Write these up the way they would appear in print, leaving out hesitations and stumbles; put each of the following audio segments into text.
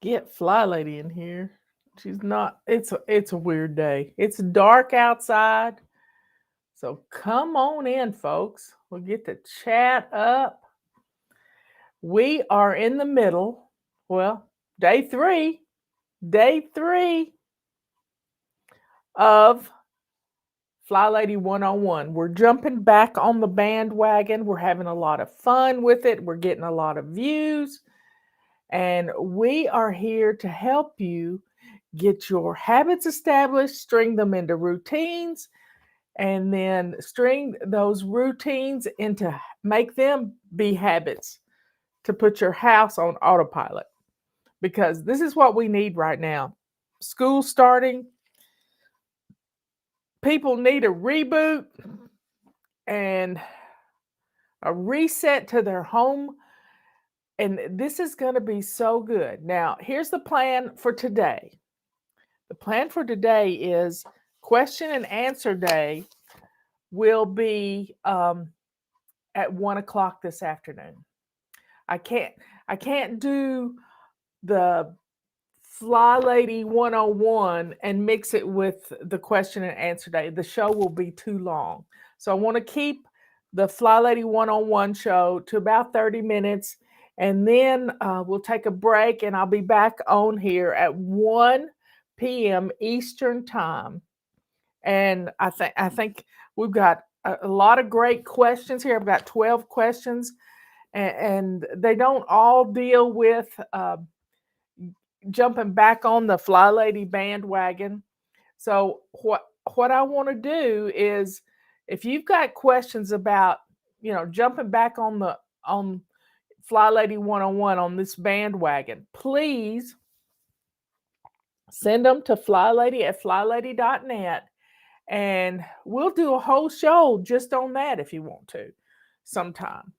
Get FlyLady in here. She's not. It's a weird day. It's dark outside, so come on in, folks. We'll get to chat up. We are in the middle. Well, day three. Day three of FlyLady 101. We're jumping back on the bandwagon. We're having a lot of fun with it. We're getting a lot of views. And we are here to help you get your habits established, string them into routines, and then string those routines into make them be habits to put your house on autopilot. Because this is what we need right now. School starting, people need a reboot and a reset to their home. And this is going to be so good. Now, here's the plan for today. The plan for today is question and answer day will be at 1 o'clock this afternoon. I can't do the FlyLady 101 and mix it with the question and answer day. The show will be too long. So I want to keep the FlyLady 101 show to about 30 minutes. And then we'll take a break and I'll be back on here at 1 p.m. Eastern time. And I think we've got a lot of great questions here. I've got 12 questions, and they don't all deal with jumping back on the FlyLady bandwagon. So what I want to do is, if you've got questions about jumping back on FlyLady 101 on this bandwagon, please send them to flylady@flylady.net. And we'll do a whole show just on that if you want to sometime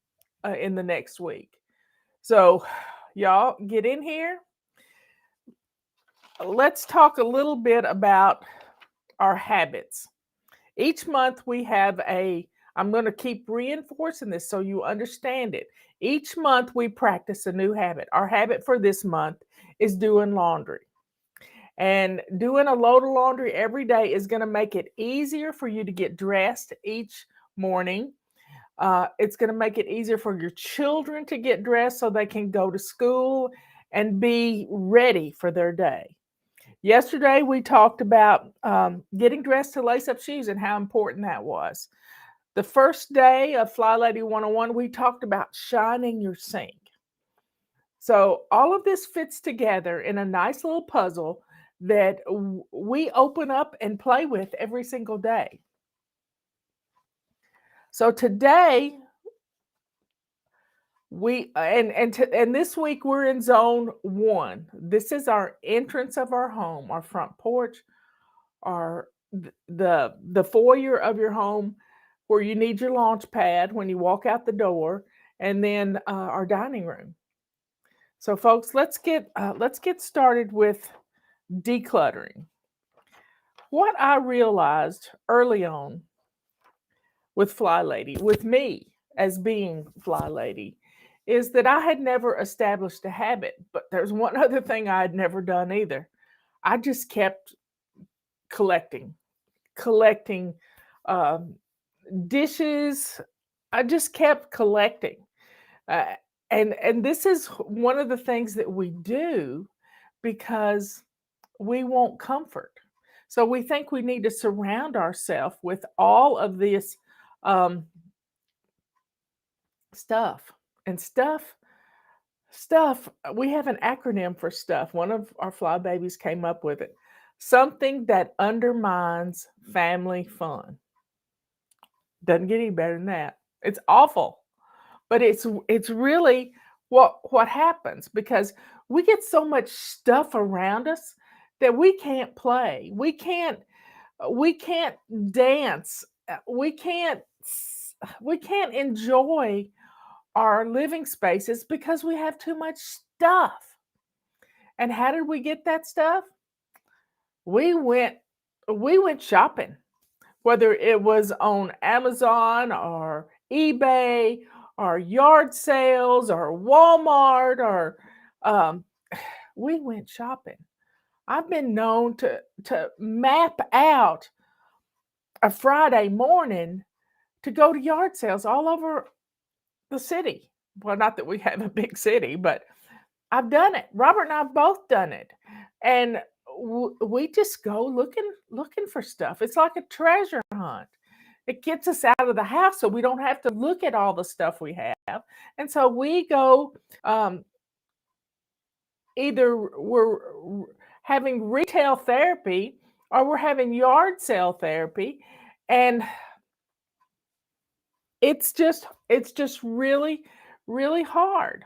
in the next week. So, y'all get in here. Let's talk a little bit about our habits. Each month we have I'm going to keep reinforcing this so you understand it. Each month we practice a new habit. Our habit for this month is doing laundry. And doing a load of laundry every day is going to make it easier for you to get dressed each morning. It's going to make it easier for your children to get dressed so they can go to school and be ready for their day. Yesterday, we talked about getting dressed to lace up shoes and how important that was. The first day of FlyLady 101, we talked about shining your sink. So all of this fits together in a nice little puzzle that we open up and play with every single day. So today and this week we're in zone 1. This is our entrance of our home, our front porch, our the foyer of your home where you need your launch pad when you walk out the door, and then our dining room. So folks, let's get started with decluttering. What I realized early on with FlyLady, with me as being FlyLady, is that I had never established a habit. But there's one other thing I had never done either. I just kept collecting dishes. I just kept collecting. Uh, and this is one of the things that we do because we want comfort. So we think we need to surround ourselves with all of this um, stuff. And stuff, we have an acronym for stuff. One of our fly babies came up with it. Something that undermines family fun. Doesn't get any better than that. It's awful. But it's really what happens, because we get so much stuff around us that we can't play. We can't dance. We can't enjoy our living spaces because we have too much stuff. And how did we get that stuff? We went shopping, whether it was on Amazon or eBay or yard sales or Walmart or um, we went shopping. I've been known to map out a Friday morning to go to yard sales all over the city. Well, not that we have a big city, but I've done it. Robert and I've both done it, and we just go looking for stuff. It's like a treasure hunt. It gets us out of the house, so we don't have to look at all the stuff we have. And so we go. Either we're having retail therapy or we're having yard sale therapy, and it's just really hard.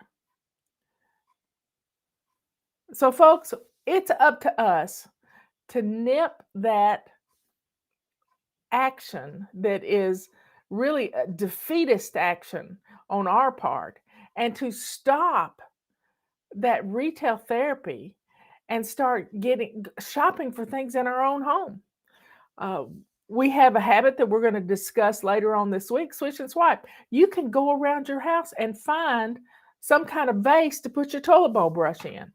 So folks, it's up to us to nip that action that is really a defeatist action on our part, and to stop that retail therapy and start getting shopping for things in our own home. Uh, we have a habit that we're going to discuss later on this week, switch and swipe. You can go around your house and find some kind of vase to put your toilet bowl brush in,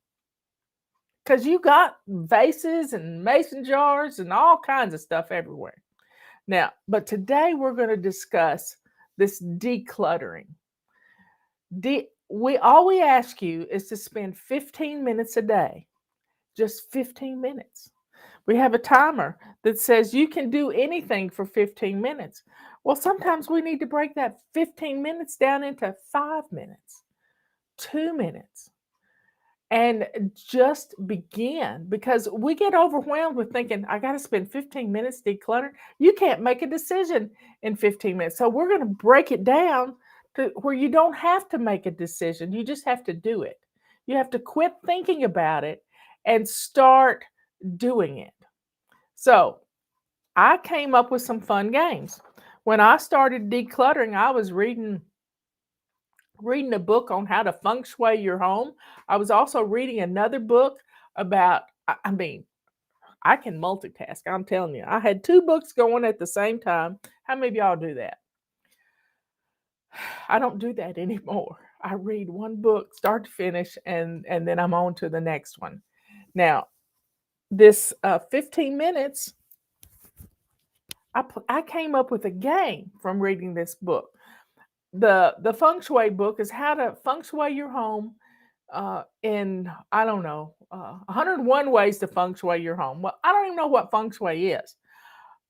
because you got vases and mason jars and all kinds of stuff everywhere. Now, but today we're going to discuss this decluttering. All we ask you is to spend 15 minutes a day, just 15 minutes. We have a timer that says you can do anything for 15 minutes. Well, sometimes we need to break that 15 minutes down into 5 minutes, 2 minutes, and just begin, because we get overwhelmed with thinking, I got to spend 15 minutes decluttering. You can't make a decision in 15 minutes. So we're going to break it down to where you don't have to make a decision. You just have to do it. You have to quit thinking about it and start doing it. So I came up with some fun games. When I started decluttering, I was reading a book on how to feng shui your home. I was also reading another book about, I mean, I can multitask. I'm telling you, I had two books going at the same time. How many of y'all do that? I don't do that anymore. I read one book start to finish, and then I'm on to the next one. Now, this 15 minutes, I came up with a game from reading this book. The feng shui book is how to feng shui your home in, I don't know, 101 ways to feng shui your home. Well, I don't even know what feng shui is,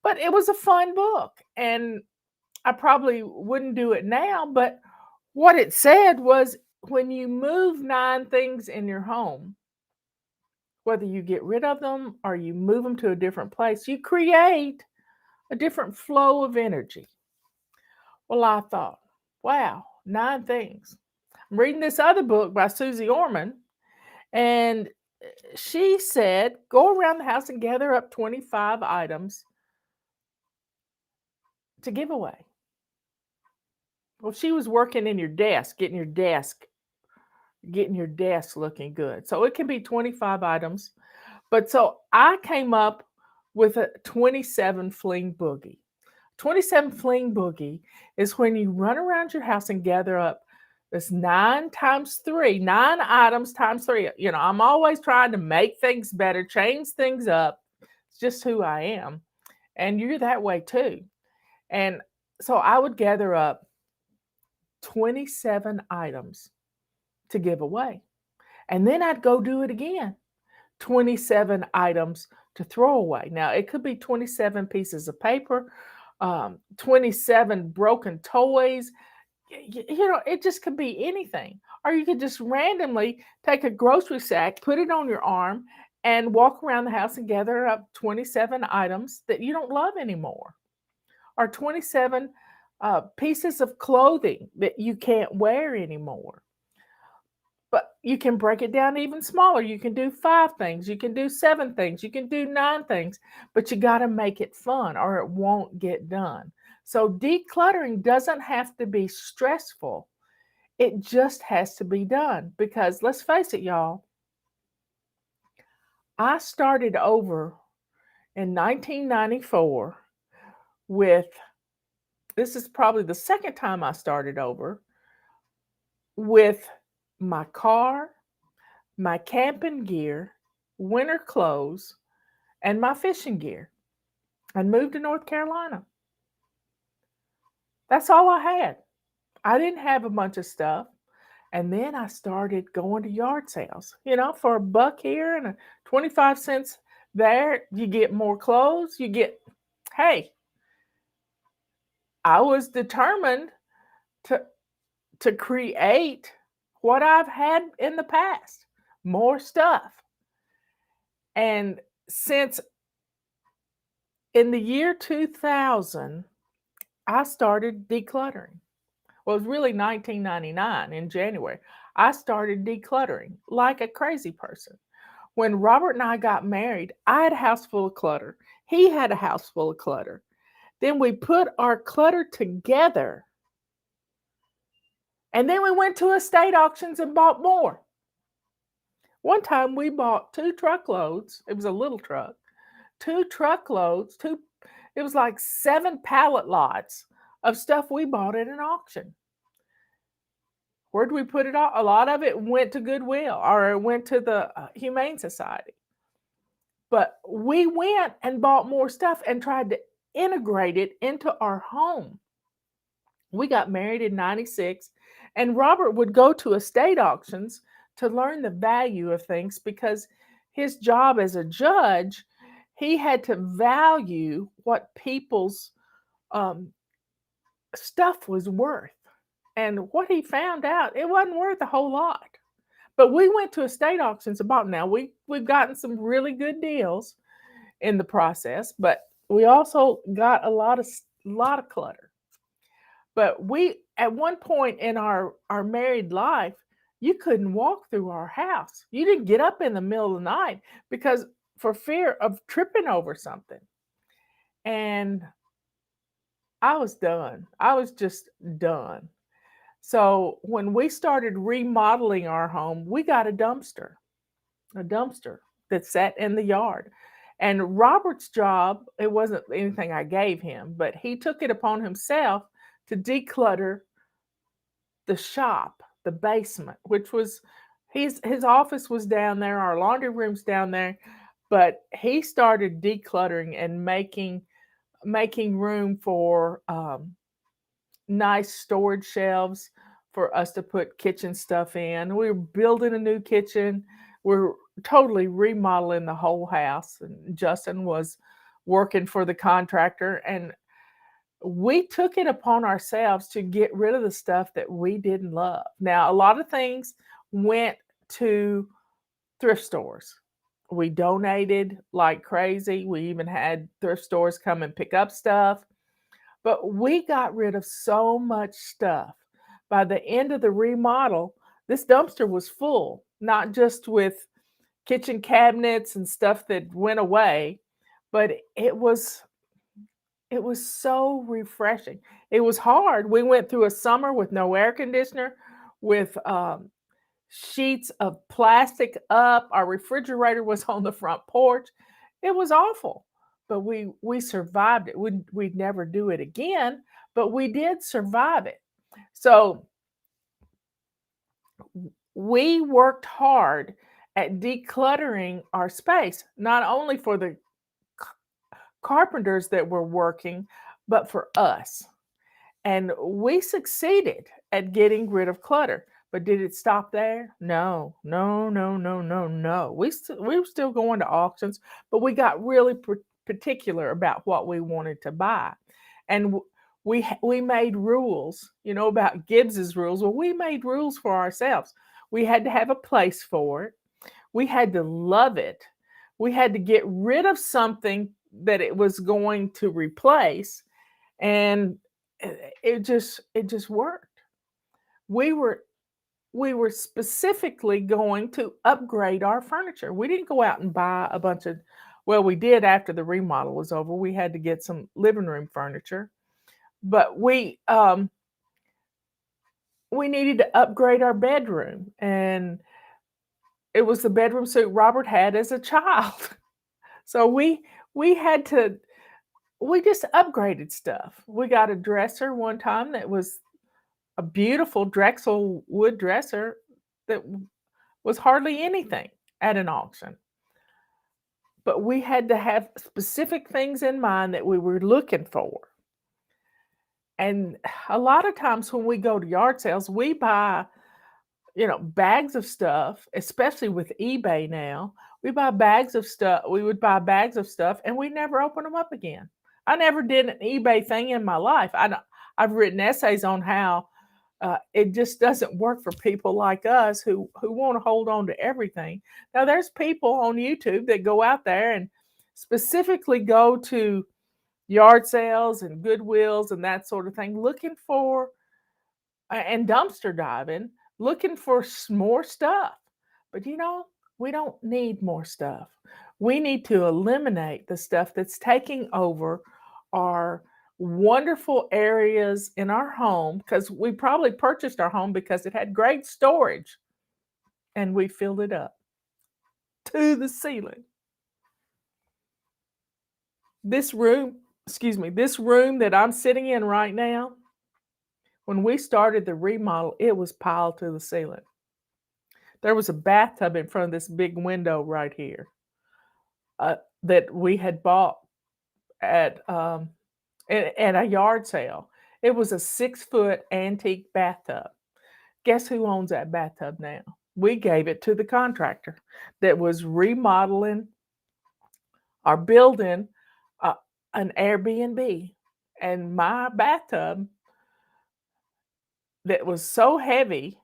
but it was a fun book, and I probably wouldn't do it now. But what it said was, when you move 9 things in your home, whether you get rid of them or you move them to a different place, you create a different flow of energy. Well, I thought, wow, 9 things. I'm reading this other book by Susie Orman, and she said, go around the house and gather up 25 items to give away. Well, she was working in your desk, getting your desk looking good. So it can be 25 items. But so I came up with a 27 fling boogie. 27 fling boogie is when you run around your house and gather up this 9 times 3, 9 items times 3. You know, I'm always trying to make things better, change things up. It's just who I am. And you're that way too. And so I would gather up 27 items to give away. And then I'd go do it again. 27 items to throw away. Now, it could be 27 pieces of paper, 27 broken toys. You know, it just could be anything. Or you could just randomly take a grocery sack, put it on your arm, and walk around the house and gather up 27 items that you don't love anymore, or 27 pieces of clothing that you can't wear anymore. But you can break it down even smaller. You can do 5 things, you can do 7 things, you can do 9 things, but you got to make it fun or it won't get done. So decluttering doesn't have to be stressful. It just has to be done, because let's face it, y'all. I started over in 1994 with, this is probably the second time I started over, with my car, my camping gear, winter clothes, and my fishing gear and moved to North Carolina. That's all I had. I didn't have a bunch of stuff. And then I started going to yard sales, for a buck here and 25 cents there. You get more clothes. Hey, I was determined to, to create what I've had in the past, more stuff. And since in the year 2000, I started decluttering. Well, it was really 1999 in January. I started decluttering like a crazy person. When Robert and I got married, I had a house full of clutter. He had a house full of clutter. Then we put our clutter together. And then we went to estate auctions and bought more. One time we bought 2 truckloads. It was a little truck. 2 truckloads, it was like 7 pallet lots of stuff we bought at an auction. Where did we put it all? A lot of it went to Goodwill or it went to the Humane Society. But we went and bought more stuff and tried to integrate it into our home. We got married in 96, and Robert would go to estate auctions to learn the value of things because his job as a judge, he had to value what people's stuff was worth. And what he found out, it wasn't worth a whole lot. But we went to estate auctions and bought. Now we've gotten some really good deals in the process, but we also got a lot of clutter. But we at one point in our married life, you couldn't walk through our house. You didn't get up in the middle of the night because for fear of tripping over something. And I was done. I was just done. So when we started remodeling our home, we got a dumpster that sat in the yard. And Robert's job, it wasn't anything I gave him, but he took it upon himself to declutter the shop, the basement, which was his office was down there, our laundry room's down there, but he started decluttering and making room for nice storage shelves for us to put kitchen stuff in. We were building a new kitchen. We're totally remodeling the whole house. And Justin was working for the contractor. And we took it upon ourselves to get rid of the stuff that we didn't love. Now, a lot of things went to thrift stores. We donated like crazy. We even had thrift stores come and pick up stuff. But we got rid of so much stuff. By the end of the remodel, this dumpster was full, not just with kitchen cabinets and stuff that went away, but it was so refreshing. It was hard. We went through a summer with no air conditioner, with sheets of plastic up. Our refrigerator was on the front porch. It was awful, but we survived it. We'd never do it again, but we did survive it. So we worked hard at decluttering our space, not only for the carpenters that were working, but for us. And we succeeded at getting rid of clutter. But did it stop there? No, no, no, no, no, no. We were still going to auctions, but we got really particular about what we wanted to buy. And we made rules, about Gibbs's rules. Well, we made rules for ourselves. We had to have a place for it. We had to love it. We had to get rid of something that it was going to replace, and it just worked. We were we were specifically going to upgrade our furniture. We didn't go out and buy a bunch of, well, we did after the remodel was over. We had to get some living room furniture, but we needed to upgrade our bedroom, and it was the bedroom suit Robert had as a child. So we had to we just upgraded stuff. We got a dresser one time that was a beautiful Drexel wood dresser that was hardly anything at an auction. But we had to have specific things in mind that we were looking for. And a lot of times when we go to yard sales, we buy, bags of stuff, especially with eBay now. We buy bags of stuff. We would buy bags of stuff and we never open them up again. I never did an eBay thing in my life. I've written essays on how it just doesn't work for people like us who want to hold on to everything. Now, there's people on YouTube that go out there and specifically go to yard sales and Goodwills and that sort of thing, looking for and dumpster diving, looking for more stuff. But we don't need more stuff. We need to eliminate the stuff that's taking over our wonderful areas in our home, because we probably purchased our home because it had great storage and we filled it up to the ceiling. This room, this room that I'm sitting in right now, when we started the remodel, it was piled to the ceiling. There was a bathtub in front of this big window right here that we had bought at a yard sale. It was a 6-foot antique bathtub. Guess who owns that bathtub now? We gave it to the contractor that was remodeling our building, an Airbnb. And my bathtub that was so heavy,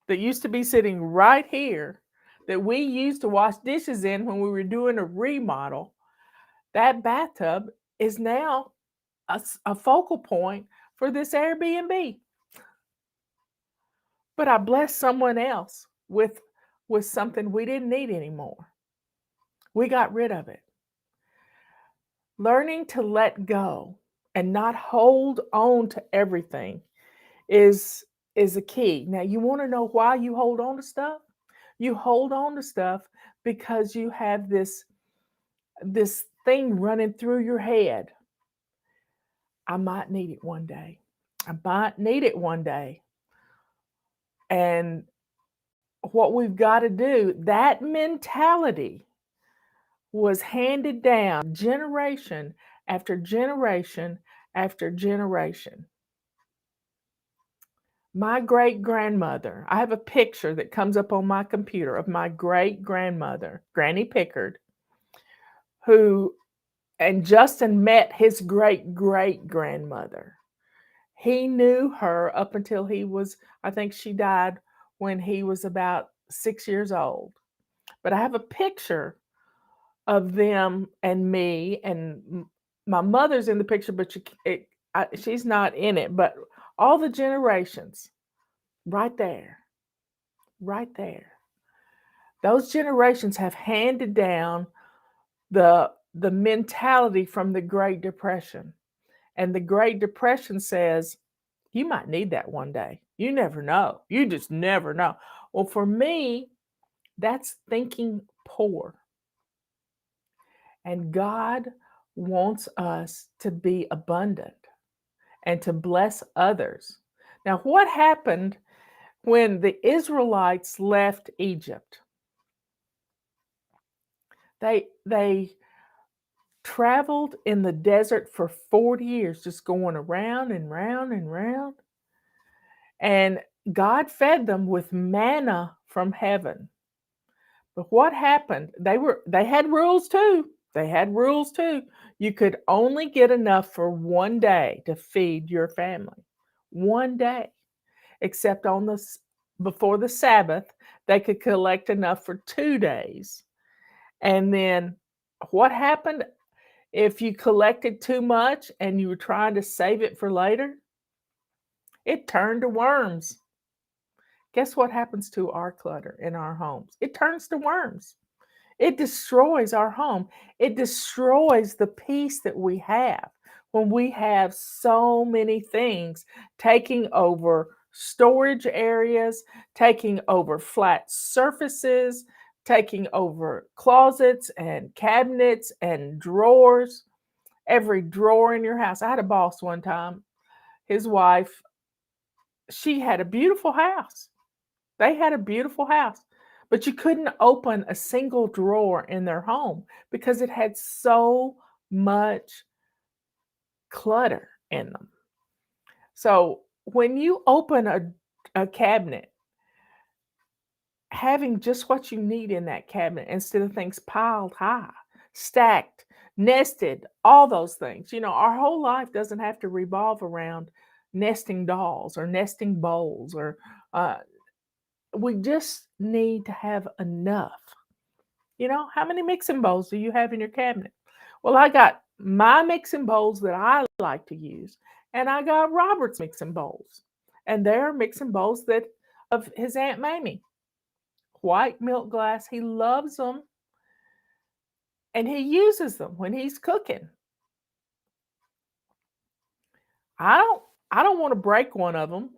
that used to be sitting right here, that we used to wash dishes in when we were doing a remodel, that bathtub is now a focal point for this Airbnb. But I blessed someone else with something we didn't need anymore. We got rid of it. Learning to let go and not hold on to everything is a key. Now, you want to know why you hold on to stuff? You hold on to stuff because you have this thing running through your head. I might need it one day. I might need it one day. And what we've got to do, that mentality was handed down generation after generation after generation. My great grandmother, I have a picture that comes up on my computer of my great grandmother, Granny Pickard, and Justin met his great great grandmother. He knew her up until I think she died when he was about 6 years old. But I have a picture of them and me, and my mother's in the picture, but she's not in it. But all the generations, right there, right there. Those generations have handed down the mentality from the Great Depression. And the Great Depression says, you might need that one day. You never know. You just never know. Well, for me, that's thinking poor. And God wants us to be abundant and to bless others. Now, what happened when the Israelites left Egypt? They traveled in the desert for 40 years, just going around and round and round. And God fed them with manna from heaven. But what happened? They had rules too. They had rules too. You could only get enough for one day to feed your family. One day. Except before the Sabbath, they could collect enough for 2 days. And then what happened if you collected too much and you were trying to save it for later? It turned to worms. Guess what happens to our clutter in our homes? It turns to worms. It destroys our home. It destroys the peace that we have when we have so many things taking over storage areas, taking over flat surfaces, taking over closets and cabinets and drawers. Every drawer in your house. I had a boss one time. His wife, she had a beautiful house. They had a beautiful house. but you couldn't open a single drawer in their home because it had so much clutter in them. So when you open a cabinet, having just what you need in that cabinet instead of things piled high, stacked, nested, all those things. Our whole life doesn't have to revolve around nesting dolls or nesting bowls or uh, we just need to have enough. How many mixing bowls do you have in your cabinet? Well, I got my mixing bowls that I like to use, and I got Robert's mixing bowls. And they're mixing bowls that of his Aunt Mamie. White milk glass. He loves them and he uses them when he's cooking. I don't I don't want to break one of them,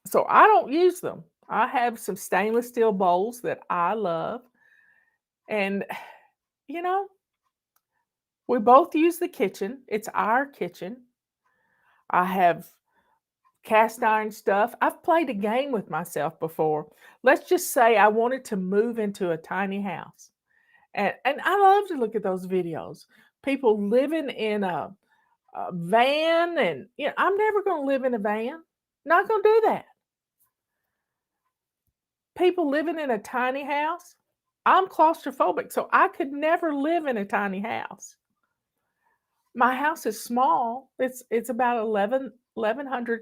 so I don't use them. I have some stainless steel bowls that I love and you know, we both use the kitchen. It's our kitchen. I have cast iron stuff. I've played a game with myself before. Let's just say I wanted to move into a tiny house. And I love to look at those videos. People living in a van, and I'm never going to live in a van. Not going to do that. People living in a tiny house. I'm claustrophobic, so I could never live in a tiny house. My house is small. It's about 1,100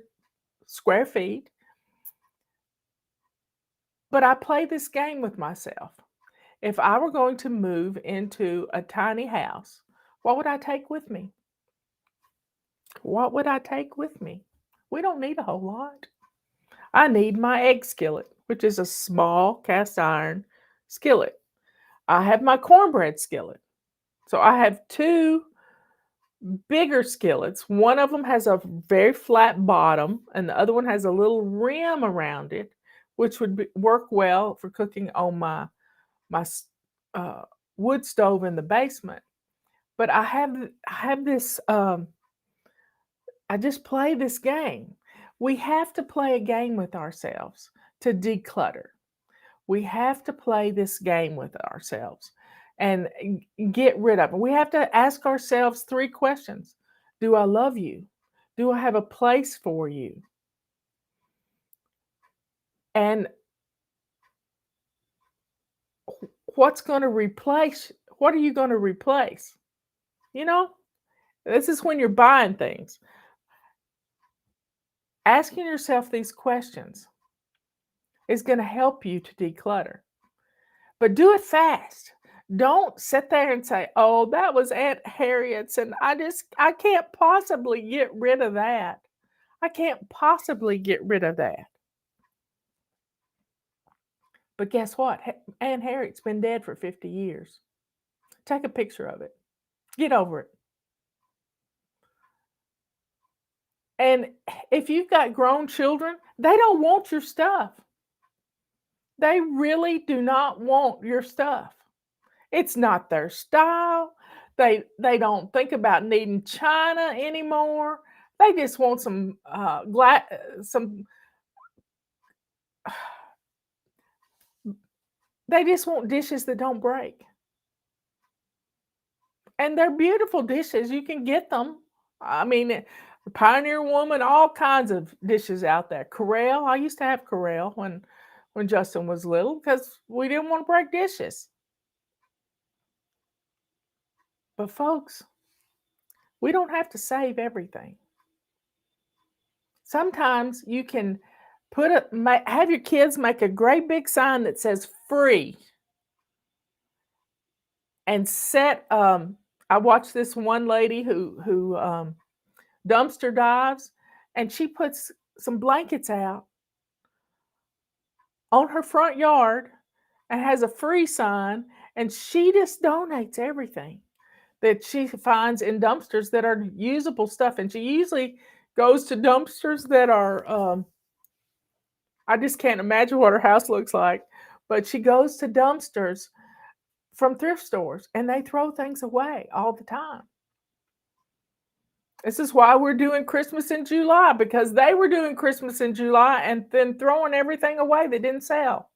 square feet. But I play this game with myself. If I were going to move into a tiny house, what would I take with me? What would I take with me? We don't need a whole lot. I need my egg skillet, which is a small cast iron skillet. I have my cornbread skillet. So I have two bigger skillets. One of them has a very flat bottom, and the other one has a little rim around it, which would work well for cooking on my uh, wood stove in the basement. But I have this. I just play this game. We have to play a game with ourselves to declutter. We have to play this game with ourselves and get rid of it. We have to ask ourselves three questions. Do I love you? Do I have a place for you? And what's going to replace? What are you going to replace? You know, this is when you're buying things. Asking yourself these questions is going to help you to declutter. But do it fast. Don't sit there and say, "Oh, that was Aunt Harriet's and I can't possibly get rid of that. I can't possibly get rid of that." But guess what? Aunt Harriet's been dead for 50 years. Take a picture of it. Get over it. And if you've got grown children, they don't want your stuff. They really do not want your stuff. It's not their style. They don't think about needing china anymore. They just want some they just want dishes that don't break. And they're beautiful dishes. You can get them. I mean, Pioneer Woman, all kinds of dishes out there. Corelle, I used to have Corelle when Justin was little because we didn't want to break dishes. But folks, we don't have to save everything. Sometimes you can have your kids make a great big sign that says free and set I watched this one lady who dumpster dives, and she puts some blankets out on her front yard and has a free sign, and she just donates everything that she finds in dumpsters that are usable stuff, and she usually goes to dumpsters that are I just can't imagine what her house looks like, but she goes to dumpsters from thrift stores, and they throw things away all the time. This is why we're doing Christmas in July, because they were doing Christmas in July and then throwing everything away that didn't sell.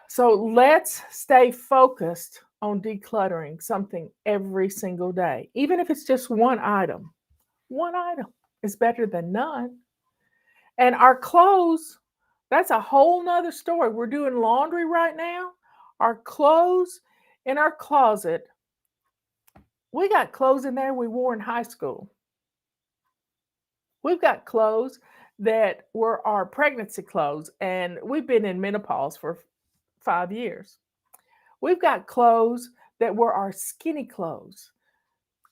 So let's stay focused on decluttering something every single day, even if it's just one item. One item is better than none. And our clothes, that's a whole nother story. We're doing laundry right now. Our clothes in our closet, we got clothes in there we wore in high school. We've got clothes that were our pregnancy clothes, and we've been in menopause for 5 years. We've got clothes that were our skinny clothes.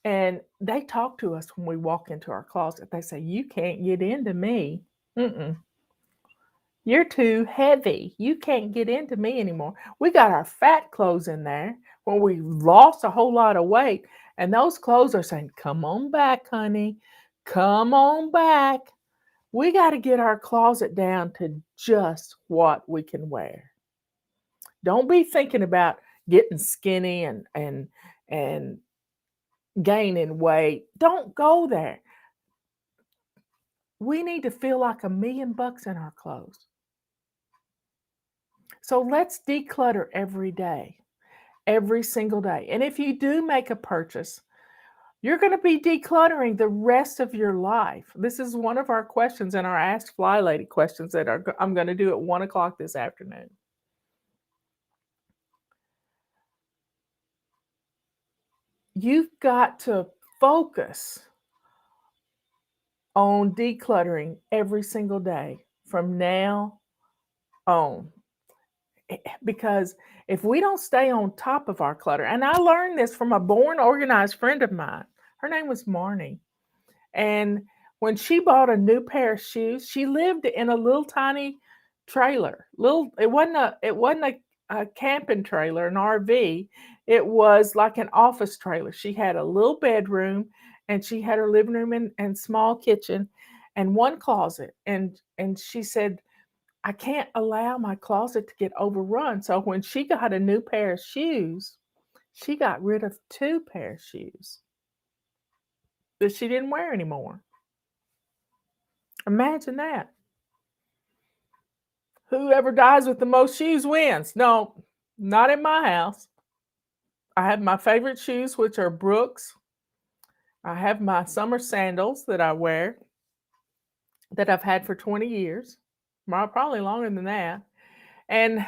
And they talk to us when we walk into our closet. They say, "You can't get into me. Mm-mm. You're too heavy. You can't get into me anymore." We got our fat clothes in there when we lost a whole lot of weight. And those clothes are saying, "Come on back, honey. Come on back." We got to get our closet down to just what we can wear. Don't be thinking about getting skinny and gaining weight. Don't go there. We need to feel like $1,000,000 in our clothes. So let's declutter every day, every single day. And if you do make a purchase, you're going to be decluttering the rest of your life. This is one of our questions in our Ask Fly Lady questions that I'm going to do at 1 o'clock this afternoon. You've got to focus on decluttering every single day from now on. Because if we don't stay on top of our clutter, and I learned this from a born organized friend of mine, her name was Marnie. And when she bought a new pair of shoes, she lived in a little tiny trailer. It wasn't a camping trailer, an RV. It was like an office trailer. She had a little bedroom, and she had her living room and small kitchen and one closet. And she said, "I can't allow my closet to get overrun." So when she got a new pair of shoes, she got rid of 2 pair of shoes that she didn't wear anymore. Imagine that. Whoever dies with the most shoes wins. No, not in my house. I have my favorite shoes, which are Brooks. I have my summer sandals that I wear that I've had for 20 years, probably longer than that. And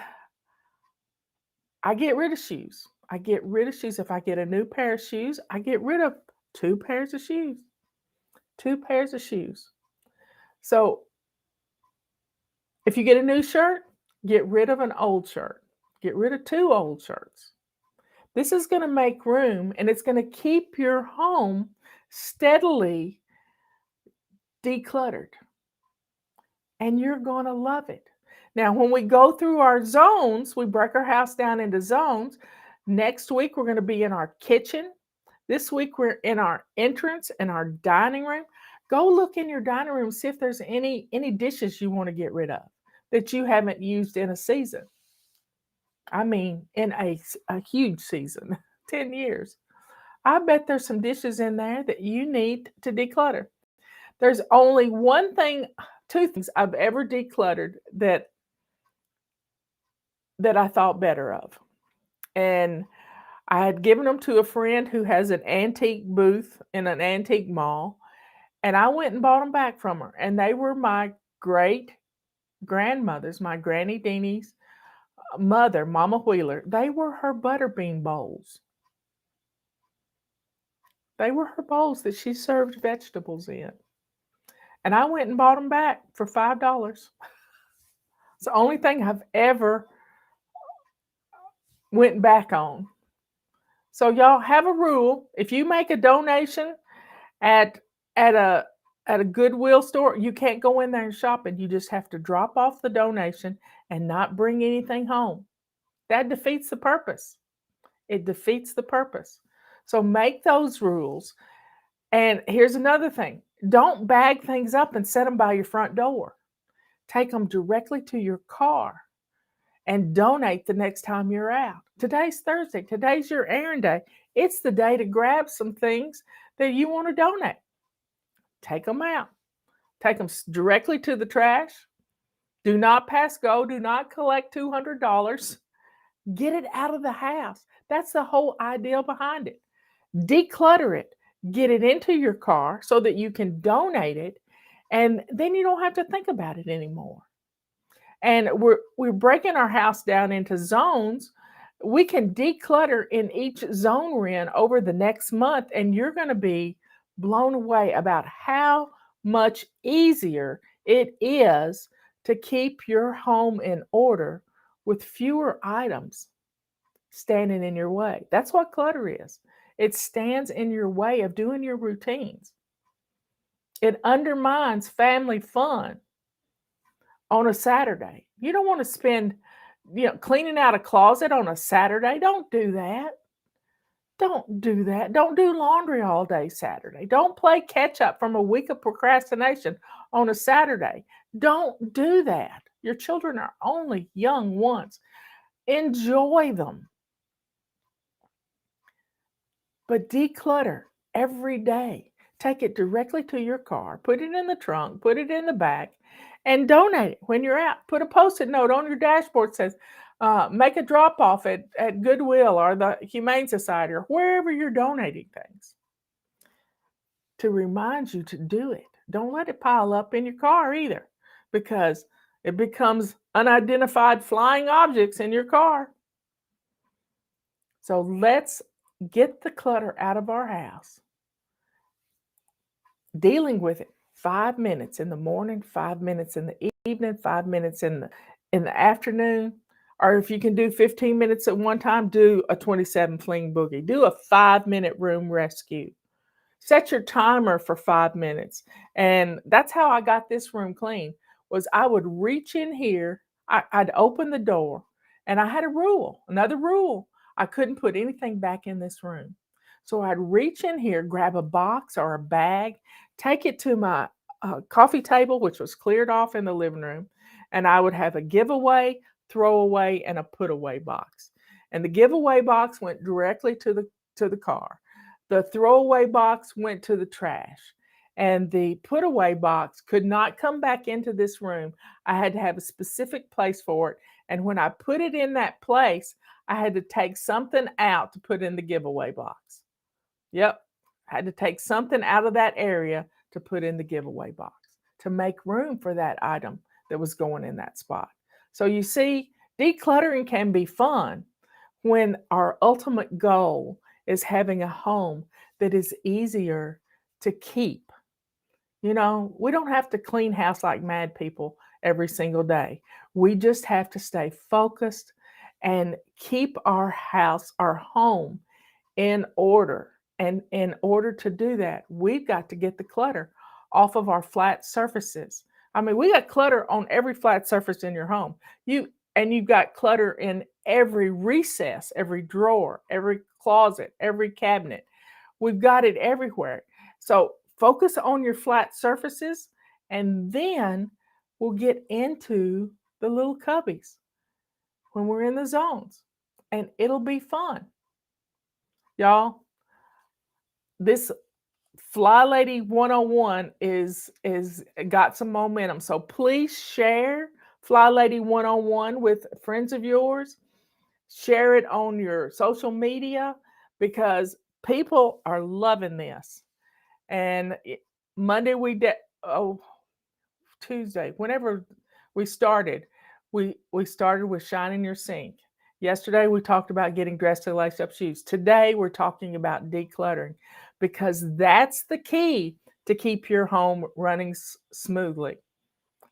I get rid of shoes. I get rid of shoes. If I get a new pair of shoes, I get rid of 2 pairs of shoes. 2 pairs of shoes. So if you get a new shirt, get rid of an old shirt. Get rid of 2 old shirts. This is going to make room, and it's going to keep your home steadily decluttered. And you're going to love it. Now, when we go through our zones, we break our house down into zones. Next week, we're going to be in our kitchen. This week, we're in our entrance and our dining room. Go look in your dining room, see if there's any dishes you want to get rid of that you haven't used in a season. I mean, in a huge season, 10 years. I bet there's some dishes in there that you need to declutter. There's only one thing, 2 things I've ever decluttered that I thought better of. And I had given them to a friend who has an antique booth in an antique mall, and I went and bought them back from her. And they were my great grandmother's, my Granny Deanie's mother, Mama Wheeler. They were her butterbean bowls. They were her bowls that she served vegetables in. And I went and bought them back for $5. It's the only thing I've ever went back on. So y'all have a rule. If you make a donation at at a at a Goodwill store, you can't go in there and shop, and you just have to drop off the donation and not bring anything home. That defeats the purpose. It defeats the purpose. So make those rules. And here's another thing. Don't bag things up and set them by your front door. Take them directly to your car and donate the next time you're out. Today's Thursday. Today's your errand day. It's the day to grab some things that you want to donate. Take them out. Take them directly to the trash. Do not pass go. Do not collect $200. Get it out of the house. That's the whole idea behind it. Declutter it. Get it into your car so that you can donate it, and then you don't have to think about it anymore. And we're breaking our house down into zones. We can declutter in each zone we're in over the next month, and you're going to be blown away about how much easier it is to keep your home in order with fewer items standing in your way. That's what clutter is. It stands in your way of doing your routines. It undermines family fun on a Saturday. You don't want to spend, cleaning out a closet on a Saturday. Don't do that. Don't do that. Don't do laundry all day Saturday. Don't play catch up from a week of procrastination on a Saturday. Don't do that. Your children are only young once. Enjoy them, but declutter every day. Take it directly to your car, put it in the trunk, put it in the back, and donate it when you're out. Put a post-it note on your dashboard that says, make a drop off at Goodwill or the Humane Society or wherever you're donating things to remind you to do it. Don't let it pile up in your car either, because it becomes unidentified flying objects in your car. So let's get the clutter out of our house. Dealing with it 5 minutes in the morning, 5 minutes in the evening, 5 minutes in the afternoon. Or if you can do 15 minutes at one time, do a 27 fling boogie. Do a 5-minute room rescue. Set your timer for 5 minutes. And that's how I got this room clean, was I would reach in here, I'd open the door, and I had another rule. I couldn't put anything back in this room. So I'd reach in here, grab a box or a bag, take it to my coffee table, which was cleared off in the living room, and I would have a giveaway, throwaway, and a put away box. And the giveaway box went directly to the car. The throwaway box went to the trash, and the put away box could not come back into this room. I had to have a specific place for it. And when I put it in that place, I had to take something out to put in the giveaway box. Yep, I had to take something out of that area to put in the giveaway box to make room for that item that was going in that spot. So you see, decluttering can be fun when our ultimate goal is having a home that is easier to keep. We don't have to clean house like mad people every single day. We just have to stay focused and keep our house, our home, in order. And in order to do that, we've got to get the clutter off of our flat surfaces. I mean, we got clutter on every flat surface in your home. You've got clutter in every recess, every drawer, every closet, every cabinet. We've got it everywhere. So focus on your flat surfaces, and then we'll get into the little cubbies when we're in the zones, and it'll be fun. Y'all, this FlyLady 101 is got some momentum. So please share FlyLady 101 with friends of yours. Share it on your social media, because people are loving this. And Monday Tuesday, whenever we started, we started with shining your sink. Yesterday we talked about getting dressed to lace up shoes. Today we're talking about decluttering, because that's the key to keep your home running smoothly.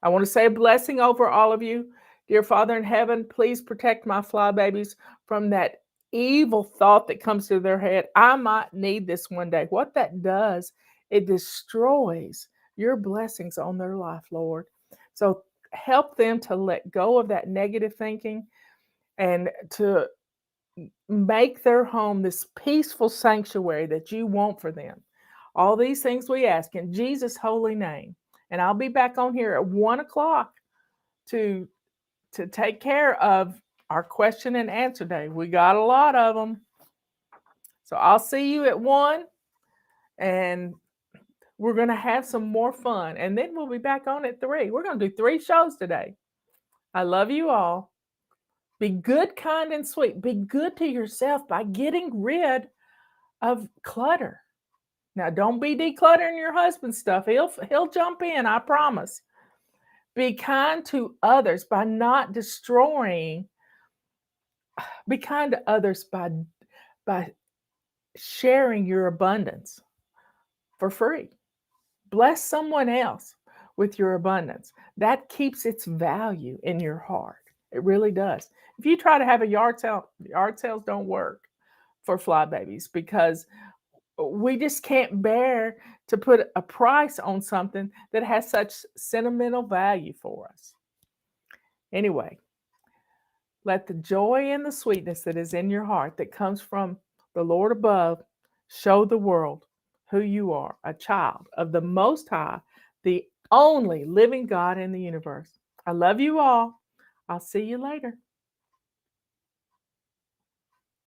I want to say a blessing over all of you. Dear Father in heaven, please protect my fly babies from that evil thought that comes to their head. I might need this one day. What that does, it destroys your blessings on their life, Lord. So help them to let go of that negative thinking and to make their home this peaceful sanctuary that you want for them. All these things we ask in Jesus' holy name. And I'll be back on here at 1 o'clock to take care of our question and answer day. We got a lot of them. So I'll see you at 1, and we're going to have some more fun. And then we'll be back on at 3. We're going to do 3 shows today. I love you all. Be good, kind, and sweet. Be good to yourself by getting rid of clutter. Now, don't be decluttering your husband's stuff. He'll jump in, I promise. Be kind to others by not destroying. Be kind to others by sharing your abundance for free. Bless someone else with your abundance. That keeps its value in your heart. It really does. If you try to have a yard sales don't work for fly babies because we just can't bear to put a price on something that has such sentimental value for us. Anyway, let the joy and the sweetness that is in your heart that comes from the Lord above show the world who you are, a child of the Most High, the only living God in the universe. I love you all. I'll see you later.